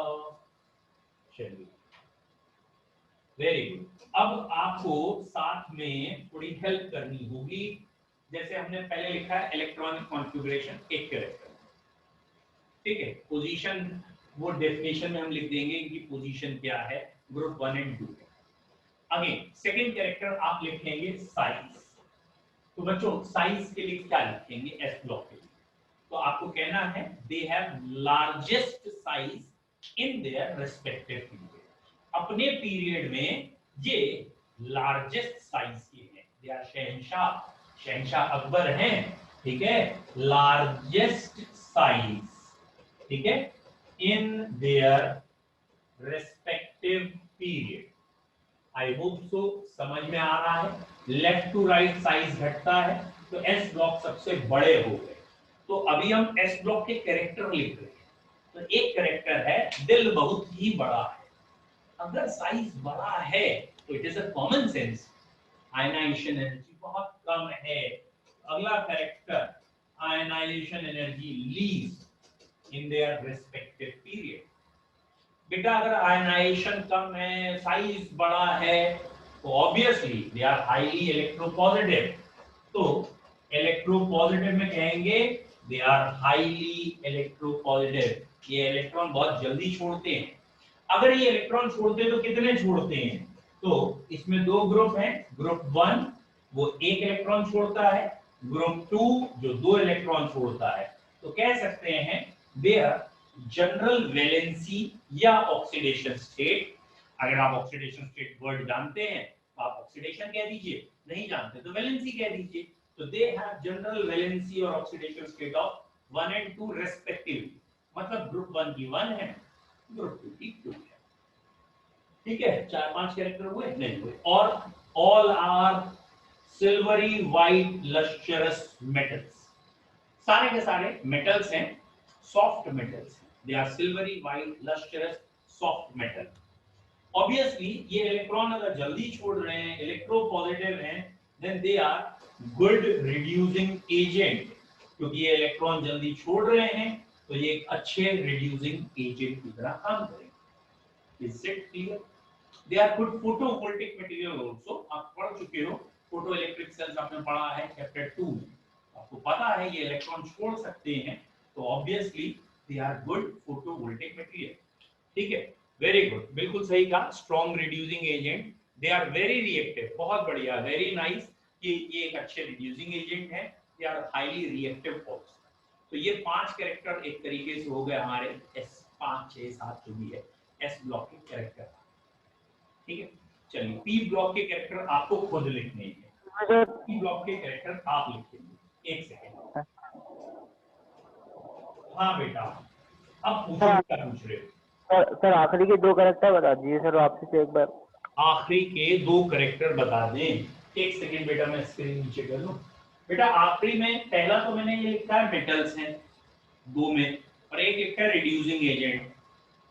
A: चलिए वेरी गुड। अब आपको साथ में थोड़ी हेल्प करनी होगी। जैसे हमने पहले लिखा है इलेक्ट्रॉनिक कॉन्फ़िगरेशन, एक कैरेक्टर, ठीक है। पोजीशन वो डेफिनेशन में हम लिख देंगे कि पोजीशन क्या है, ग्रुप 1 and 2 है। अगेन सेकंड कैरेक्टर आप लिखेंगे साइज। तो बच्चों साइज के लिए क्या लिखेंगे एस ब्लॉक के लिए? तो आपको कहना है they have largest size in their respective period. अपने पीरियड में ये लार्जेस्ट साइज के हैं, दे आर शहंशाह, शहंशाह अकबर हैं, ठीक है, लार्जेस्ट साइज, ठीक है, इन their respective period. I hope so समझ में आ रहा है। लेफ्ट टू राइट साइज घटता है तो एस ब्लॉक सबसे बड़े हो गए। तो अभी हम एस ब्लॉक के कैरेक्टर लिख रहे हैं। तो एक कैरेक्टर है दिल बहुत ही बड़ा है। अगर साइज बड़ा है तो it is a common sense ionisation energy बहुत कम है। अगला character ionisation energy leaves in their respective period. बेटा अगर आयनाइजेशन कम है, साइज बड़ा है, तो obviously they are highly electropositive. तो इलेक्ट्रोपॉजिटिव में कहेंगे दे आर हाईली इलेक्ट्रोपॉजिटिव। ये इलेक्ट्रॉन बहुत जल्दी छोड़ते हैं। अगर ये इलेक्ट्रॉन छोड़ते हैं तो कितने छोड़ते हैं? तो इसमें 2 ग्रुप हैं। ग्रुप 1 वो 1 इलेक्ट्रॉन छोड़ता है, ग्रुप 2 जो 2 इलेक्ट्रॉन छोड़ता है। तो कह सकते हैं देयर जनरल वैलेंसी या ऑक्सीडेशन स्टेट। अगर आप ऑक्सीडेशन स्टेट वर्ड जानते हैं तो आप ऑक्सीडेशन कह दीजिए, नहीं जानते तो वैलेंसी कह दीजिए। तो दे हैव जनरल वैलेंसी और oxidation state of 1 and 2 respectively. मतलब ग्रुप 1 की 1 है, ग्रुप 2 की 2 है, ठीक है। 4-5 कैरेक्टर हुए, नहीं हुए। और all are silvery white lustrous metals. सारे के सारे मेटल्स हैं, soft metals. They are silvery white lustrous soft metal. Obviously ये इलेक्ट्रॉन अगर जल्दी छोड़ रहे हैं, इलेक्ट्रोपॉजिटिव हैं, then they are good reducing agent। क्योंकि ये इलेक्ट्रॉन जल्दी छोड़ रहे हैं तो ये एक अच्छे reducing agent की तरह काम करेंगे। Is it clear? They are good photovoltaic material also. आप पढ़ चुके हो फोटो इलेक्ट्रिक सेल्स, आपने पढ़ा है चैप्टर 2, आपको पता है ये इलेक्ट्रॉन छोड़ सकते हैं, तो obviously they are good photovoltaic material. ठीक है, वेरी गुड, बिल्कुल सही कहा, strong reducing agent, they are very reactive, बहुत बढ़िया, वेरी नाइस कि ये एक अच्छे रिड्यूसिंग एजेंट है, they are highly reactive also. तो ये 5 कैरेक्टर एक तरीके से हो गए हमारे एस 5 6 7 जो भी है एस ब्लॉक के कैरेक्टर। ठीक है, चलिए पी ब्लॉक के कैरेक्टर आपको खुद लिखने हैं, पी ब्लॉक के कैरेक्टर आप लिखेंगे। एक सेकंड, हाँ बेटा, अब पूछो, क्या पूछ रहे हो?
D: सर आखिरी के 2 कैरेक्टर बता दीजिए सर वापस से एक बार।
A: आखिरी के 2 कैरेक्टर बता दें। एक सेकंड बेटा, मैं स्क्रीन नीचे कर लूं। बेटा आखिरी में पहला तो मैंने ये लिखा है मेटल्स हैं 2 में, और एक लिखा है रिड्यूसिंग एजेंट।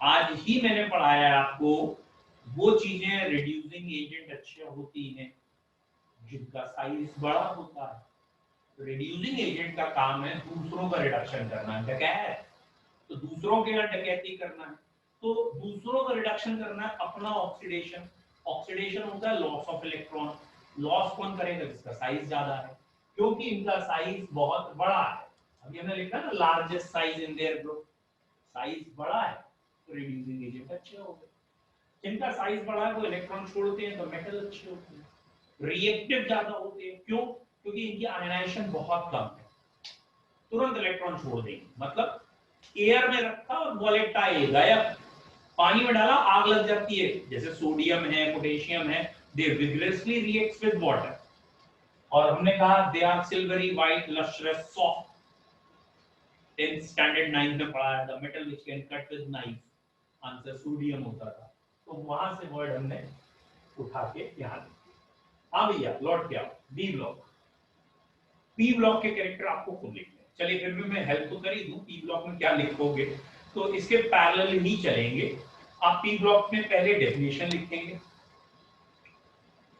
A: आज ही मैंने पढ़ाया है आपको वो चीजें रिड्यूसिंग एजेंट अच्छे होती हैं जिनका साइज बड़ा होता है। रिड्यूसिंग एजेंट का काम है दूसरों का रिडक्शन करना, डकैत, तो दूसरों के यहाँ डकैती करना है, तो दूसरों का रिडक्शन करना है, अपना ऑक्सीडेशन। ऑक्सीडेशन होता है लॉस ऑफ इलेक्ट्रॉन। लॉस कौन करेगा? जिसका साइज ज्यादा है, क्योंकि इनका साइज बहुत बड़ा है। अभी हमने लिखा ना largest size in their group, size बड़ा है तो रिड्यूसिंग एजेंट अच्छे हो गए। जिनका साइज बड़ा है वो इलेक्ट्रॉन छोड़ते हैं तो मेटल अच्छे होते हैं। रिएक्टिव ज्यादा होते हैं, क्यों? क्योंकि इनकी आयनाइजेशन बहुत कम है, तुरंत इलेक्ट्रॉन छोड़ देंगे। मतलब एयर में रखा और वॉलेटाइल गायब, पानी में डाला आग लग जाती है, जैसे सोडियम है, पोटेशियम है, they vigorously reacts with water. और हमने कहा they are silvery white lustrous soft. 10th standard 9th में पढ़ा है, the metal which can cut with knife, answer sodium होता था, तो वहां से वर्ड हमने उठा के यहां लिखा। हाँ भैया लौट के आओ, बी ब्लॉक। पी ब्लॉक के कैरेक्टर आपको खुद लिखने हैं। चलिए फिर भी मैं हेल्प तो कर ही दूं, पी ब्लॉक में क्या लिखोगे, तो इसके पैरेलल ही चलेंगे। आप पी ब्लॉक में पहले डेफिनेशन लिखेंगे।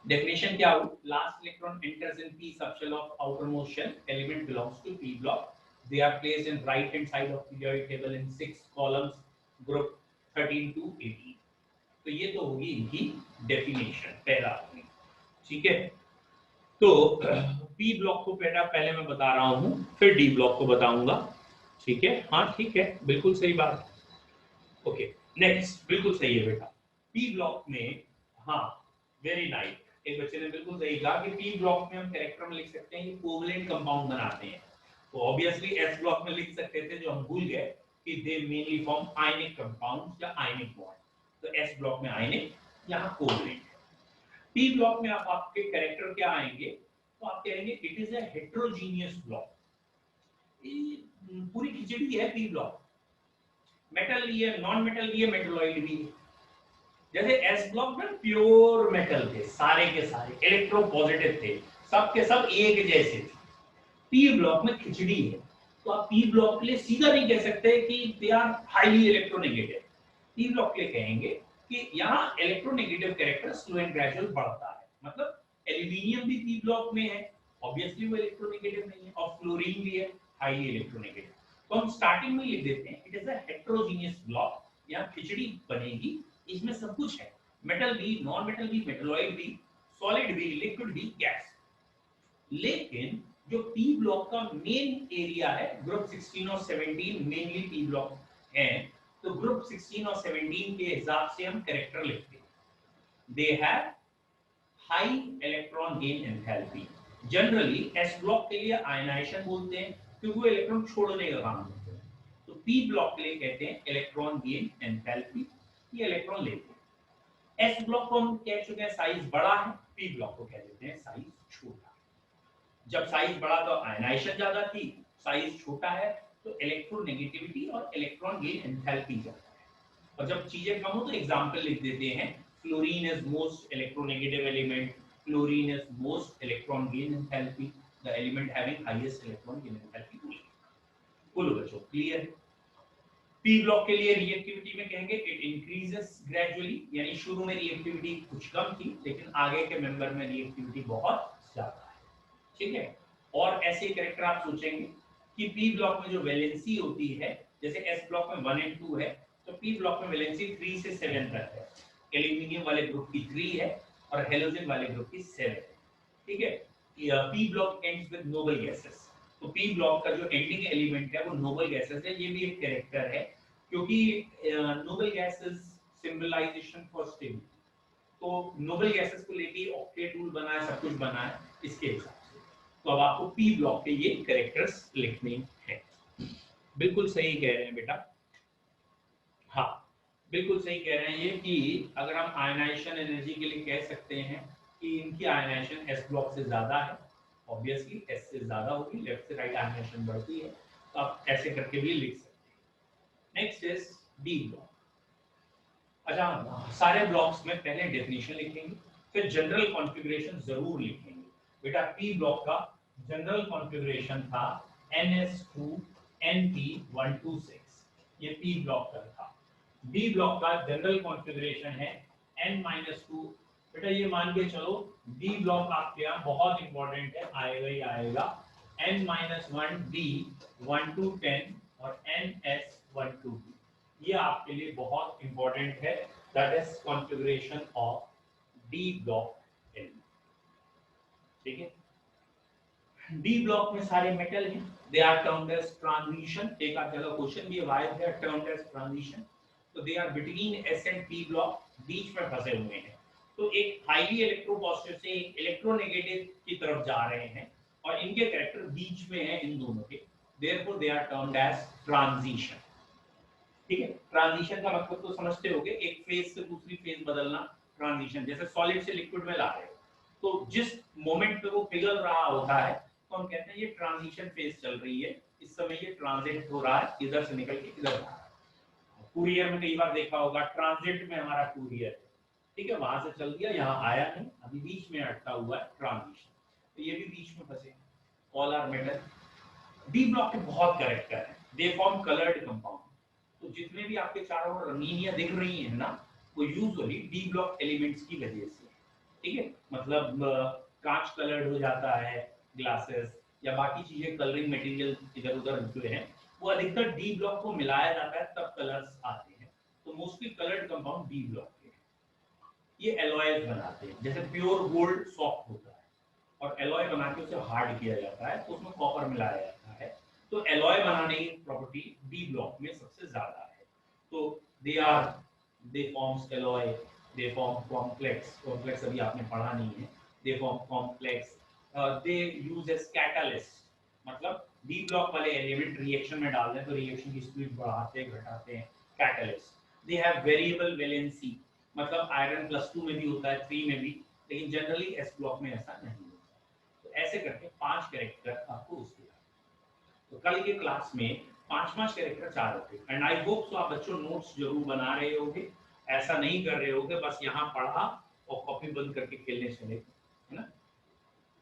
A: डेफिनेशन क्या हो? Last electron enters in p subshell of outermost shell, element belongs to p block, they are placed in right hand side of periodic table in 6 columns, group 13 to 18। तो ये तो होगी इनकी डेफिनेशन, पहला होगी। ठीक है, तो पी ब्लॉक को पहले मैं बता रहा हूं, फिर डी ब्लॉक को बताऊंगा। ठीक है, हाँ ठीक है, बिल्कुल सही बात। ओके नेक्स्ट, बिल्कुल सही है बेटा। पी ब्लॉक में, हाँ वेरी नाइस, एक बच्चे ने बिल्कुल सही कहा कि पी ब्लॉक में हम कैरेक्टर में लिख सकते हैं कि कोवलेंट कंपाउंड बनाते हैं। तो ऑब्वियसली एस ब्लॉक में लिख सकते थे, जो हम भूल गए कि दे मेनली फॉर्म आयनिक कंपाउंड्स या आयनिक बॉन्ड, तो एस ब्लॉक में आयनिक, यहाँ कोवलेंट। पी ब्लॉक में आप आपके कैरेक्टर क्या आएंगे, तो आप कहेंगे it is a heterogeneous block. पूरी खिचड़ी है पी ब्लॉक, मेटल भी है, नॉन मेटल भी है, मेटलॉइड भी है। जैसे एस ब्लॉक में प्योर मेटल थे, सारे के सारे इलेक्ट्रो पॉजिटिव थे, सब के सब एक जैसे थे। पी ब्लॉक में खिचड़ी है, तो आप पी ब्लॉक के लिए सीधा नहीं कह सकते कि they are highly electronegative. P block के लिए कहेंगे कि यहाँ electronegative character slow and gradual बढ़ता है। मतलब एल्यूमिनियम भी पी ब्लॉक में है, ऑब्वियसली वो इलेक्ट्रोनेगेटिव नहीं है, और फ्लोरीन भी है हाईली इलेक्ट्रोनेगेटिव। तो हम स्टार्टिंग में लिख देते हैं it is a heterogeneous block. यहाँ खिचड़ी बनेगी, इसमें सब कुछ है, मेटल भी, नॉन मेटल भी, मेटलॉइड भी, सॉलिड भी, लिक्विड भी, गैस। लेकिन जो पी ब्लॉक का मेन एरिया है, ग्रुप 16 और 17 मेनली पी ब्लॉक है, तो ग्रुप 16 और 17 के हिसाब से हम कैरेक्टर लिखते हैं। They have high electron gain enthalpy. Generally S block के लिए आयनाइजेशन बोलते हैं, क्योंकि वो इलेक्ट्रॉन छोड़ने का काम करते हैं। तो पी ब्लॉक के लिए कहते हैं इलेक्ट्रॉन गेन एंथैल्पी, ये इलेक्ट्रॉन लेते हैं। एस ब्लॉक को हम कह चुके हैं साइज बड़ा है, पी ब्लॉक को कह देते हैं साइज छोटा। जब साइज बड़ा तो आयनाइजेशन ज्यादा थी, साइज छोटा है तो इलेक्ट्रोनेगेटिविटी और इलेक्ट्रॉन गेन एंथैल्पी ज्यादा है। और जब चीजें कम हो तो एग्जांपल लिख देते हैं, fluorine is most electronegative element, fluorine is most electron gain enthalpy, the element having highest electron gain enthalpy. बोलो बच्चों क्लियर? पी ब्लॉक के लिए रिएक्टिविटी में कहेंगे इट इंक्रीजेस ग्रेजुअली, यानी शुरू में रिएक्टिविटी कुछ कम थी, लेकिन आगे के मेंबर में रिएक्टिविटी बहुत ज्यादा है। ठीक है, और ऐसे कैरेक्टर आप सोचेंगे कि पी ब्लॉक में जो वैलेंसी होती है, जैसे एस ब्लॉक में 1 और 2 है, तो पी ब्लॉक में वैलेंसी 3 से 7 तक है। एल्यूमिनियम वाले ग्रुप की 3 है और हेलोजन वाले ग्रुप की 7 है। ठीक है, P block ends with noble gases. तो पी ब्लॉक का जो एंडिंग एलिमेंट है वो नोबल गैसेस है। ये भी एक कैरेक्टर है क्योंकि noble gases symbolisation for stability. तो नोबल गैसेस को लेके ऑक्टेट रूल बना है, सब कुछ बना है इसके हिसाब से। तो अब आपको पी ब्लॉक के ये कैरेक्टर्स लिखने हैं। बिल्कुल सही कह रहे हैं बेटा, हाँ बिल्कुल सही कह रहे हैं ये कि अगर हम आयनाइजेशन एनर्जी के लिए कह सकते हैं कि इनकी आयनाइजेशन एस ब्लॉक से ज्यादा है, ऑब्वियसली एस से ज्यादा होगी, लेफ्ट से राइट आयनाइजेशन बढ़ती है, तो आप ऐसे करके भी लिख सकते हैं। Next is D block. अच्छा, सारे ब्लॉक्स में पहले डेफिनेशन लिखेंगे, फिर जनरल कॉन्फ़िगरेशन जरूर लिखेंगे। बेटा पी ब्लॉक का जनरल कॉन्फ़िगरेशन था NS2NP126, ये पी ब्लॉक का था। डी ब्लॉक का जनरल कॉन्फ़िगरेशन है N-2। बेटा ये मान के चलो डी ब्लॉक आपके यहाँ बहुत इंपॉर्टेंट है, आएगा ही आएगा, N-1D1-10 और NS1-2। ये आपके लिए बहुत इंपॉर्टेंट है, that is configuration of d block element. ठीक है, डी ब्लॉक में सारे मेटल हैं, they are termed as transition. एक आध जगह क्वेश्चन भी है, why they are termed as transition. तो they are between s and p block, बीच में फंसे हुए हैं। तो एक हाईली इलेक्ट्रोपॉजिटिव से एक इलेक्ट्रोनेगेटिव की तरफ जा रहे हैं और इनके कैरेक्टर बीच में है इन दोनों के, therefore they are termed as transition. ठीक है, ट्रांजिशन का मतलब तो समझते होगे, एक फेज से दूसरी फेज बदलना ट्रांजिशन। जैसे सॉलिड से लिक्विड में ला रहे हो, तो जिस मोमेंट पे वो पिघल रहा होता है तो हम कहते हैं ये ट्रांजिशन फेज चल रही है, इस समय ये ट्रांजिट हो रहा है, इधर से निकल के इधर आ रहा है। कुरियर में कई बार देखा होगा, ट्रांजिट में हमारा कुरियर है, ठीक है, वहां से चल दिया, यहाँ आया नहीं, अभी बीच में अटका हुआ है, ट्रांजिशन। तो ये भी बीच में फंसे, all are metal. D block के बहुत कैरेक्टर है, दे फॉर्म कलर्ड कंपाउंड। तो जितने भी आपके चारों ओर रंगीनियां दिख रही हैं ना, वो यूजुअली डी ब्लॉक एलिमेंट्स की वजह से। ठीक है, मतलब कांच कलर्ड हो जाता है, ग्लासेस या बाकी चीजें, कलरिंग मटेरियल इधर उधर जो है वो अधिकतर डी ब्लॉक को मिलाया जाता है, तब कलर्स आते हैं। तो mostly coloured compound D block के हैं। ये एलॉयज बनाते हैं, जैसे प्योर गोल्ड सॉफ्ट होता है और एलॉय बना के उसे हार्ड किया जाता है, तो उसमें कॉपर मिलाया जाता है। तो एलॉय बनाने की प्रॉपर्टी डी ब्लॉक में सबसे ज्यादा है। तो they forms alloy, they form complex. Complex अभी आपने पढ़ा नहीं है। They form complex, they use as catalyst, मतलब डी ब्लॉक वाले एलिमेंट रिएक्शन में डाल दें तो रिएक्शन की स्पीड बढ़ाते घटाते हैं, catalyst. They have variable valency, मतलब आयरन +2 में भी होता है, 3 में भी, लेकिन जनरली एस ब्लॉक में ऐसा नहीं होता। तो ऐसे करके 5 कैरेक्टर आपको उसके। तो कल के क्लास में 5 कैरेक्टर 4 होते, एंड आई होप सो आप बच्चों नोट्स जरूर बना रहे होगे, ऐसा नहीं कर रहे होगे बस यहाँ पढ़ा और कॉपी बंद करके खेलने चले, है ना।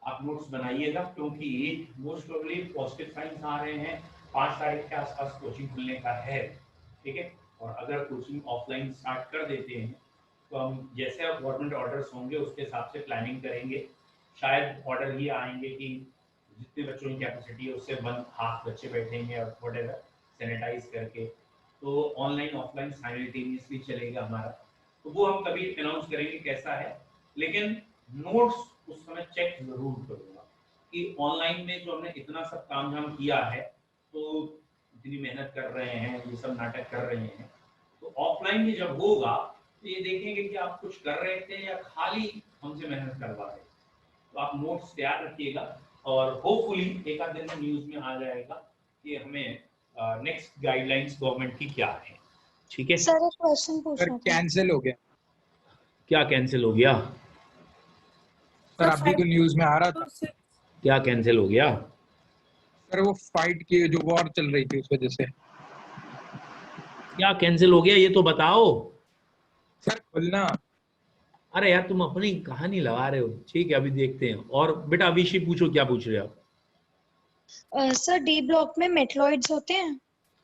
A: आप नोट्स बनाइएगा, क्योंकि मोस्ट प्रोबेबली पॉजिटिव साइंस आ रहे हैं, 5 तारीख के आसपास कोचिंग खुलने का है। ठीक है, और अगर कोचिंग ऑफलाइन स्टार्ट कर देते हैं तो हम जैसे अब गवर्नमेंट ऑर्डर्स होंगे उसके हिसाब से प्लानिंग करेंगे। शायद ऑर्डर ये आएंगे कि जितने बच्चों की कैपेसिटी है उससे 1/2 बच्चे बैठेंगे और व्हाटएवर सैनिटाइज करके, तो ऑनलाइन ऑफलाइन साइमल्टेनियसली चलेगा हमारा। तो वो हम कभी अनाउंस करेंगे कैसा है, लेकिन नोट्स उस समय चेक जरूर करूंगा कि ऑनलाइन में जो हमने इतना सब काम झाम किया है, तो इतनी मेहनत कर रहे हैं, ये सब नाटक कर रहे हैं, तो ऑफलाइन में जब होगा तो ये देखेंगे कि आप कुछ कर रहे थे या खाली हमसे मेहनत करवा रहे। तो आप नोट्स तैयार रखिएगा और होपफुली एक आध दिन में न्यूज में आ जाएगा कि हमें नेक्स्ट गाइडलाइंस गवर्नमेंट की क्या है। ठीक है
B: सर, एक क्वेश्चन पूछना था।
C: कैंसिल हो गया
A: क्या कैंसिल हो गया
C: सर? अभी तो न्यूज में आ रहा था।
A: क्या कैंसिल हो गया
C: सर वो फाइट की जो वॉर चल रही थी उस वजह से।
A: क्या कैंसिल हो गया ये तो बताओ
C: सर खुलना।
A: अरे यार तुम अपनी कहानी लगा रहे हो। ठीक है, अभी देखते हैं। और बेटा अभिषी पूछो, क्या पूछ रहे हो आप?
B: सर, डी ब्लॉक में मेटलॉइड्स होते हैं?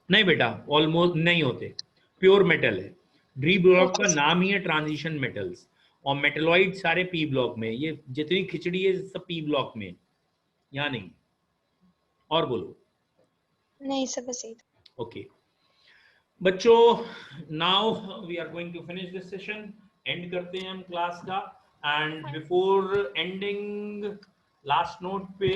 A: नहीं बेटा, ऑलमोस्ट नहीं होते, प्योर मेटल है। डी ब्लॉक
B: Okay,
A: का
B: sir.
A: नाम ही है ट्रांजिशन मेटल्स, और मेटलॉइड सारे पी ब्लॉक में। ये जितनी खिचड़ी है सब पी ब्लॉक में, यहाँ नहीं। और बोलो।
B: नहीं सर, बस यही।
A: ओके बच्चों, now we are going to finish this session and करते हैं हम क्लास का। And before ending last note पे